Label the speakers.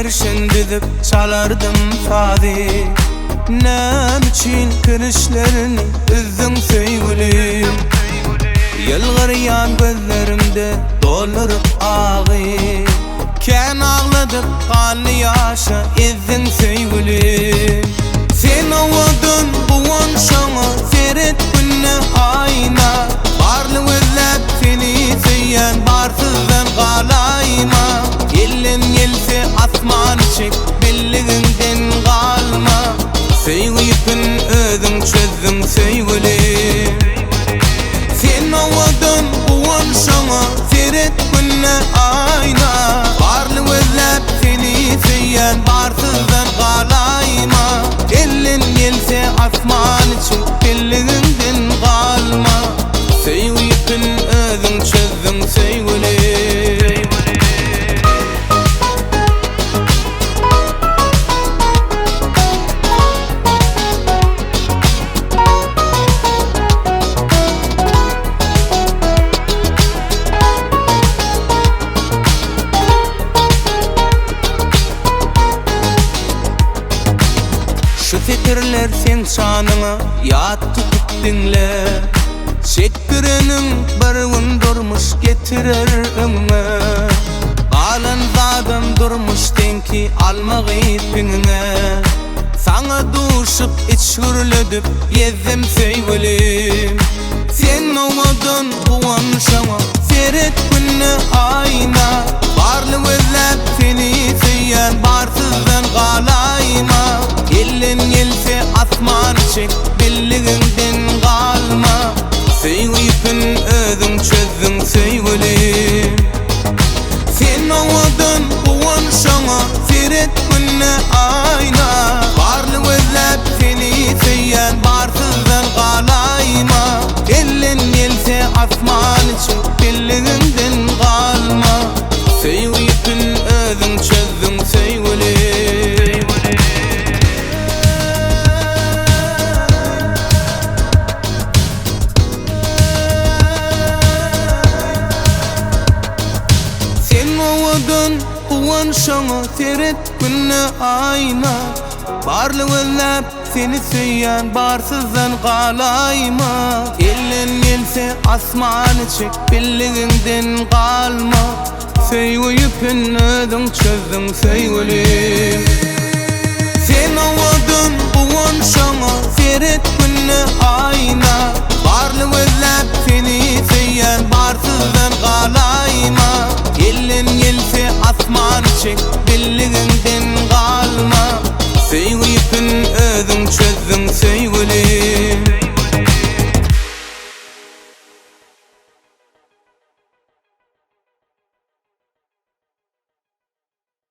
Speaker 1: kirşin dizip çalardım fadi. Nem için kirişlerini üzdün sevgilim. Yılgırayan gözlerimde doluruk ağır. Ken ağladık kanlı yaşa izdin sevgilim. Sen ovadın buvan şana seyret günne ayna. Barlı özlep seni seyen barsızdan kalayma. Yelin yelse asman çek belliğinden kalma. Sevgiyipin özün çözdün sevgilim. Sen ovadın buvan şana seyret günne ayna. Barlı özlep seni seyen barsızdan kalayma. Elin yelse asman için belliğinden kalma. Sevgiyipin özün çözdün sevgilim. Şu fikirler sen şanına yat tutup dinle. Şekkirenin bir gün durmuş getirir önüne. Kalan zadım durmuş denki alma gıyipinine. Sana duşup iç hürledip yezzem sevgilim. Sen omadın uvanşama seyret günne ayna. Barlı özlep seni seyen barsızdan kalayma. Yelin yelse asman çek belliğinden kalma. Sevgiyipin özün çözdün sevgilim. Sen ovadın buvan şana seyret günne ayna. Barlı özlep seni seyen barsızdan kalayma. Yelin yelse asman çek belliğinden kalma. Sevgiyipin özün çözdün sevgilim. Uvan şana seyret günne ayna. Barlı özlep seni seyen barsızdan kalayma. Elin gelse asmanı çek belliğinden kalma. Sevgiyipin özün çözdün sevgilim.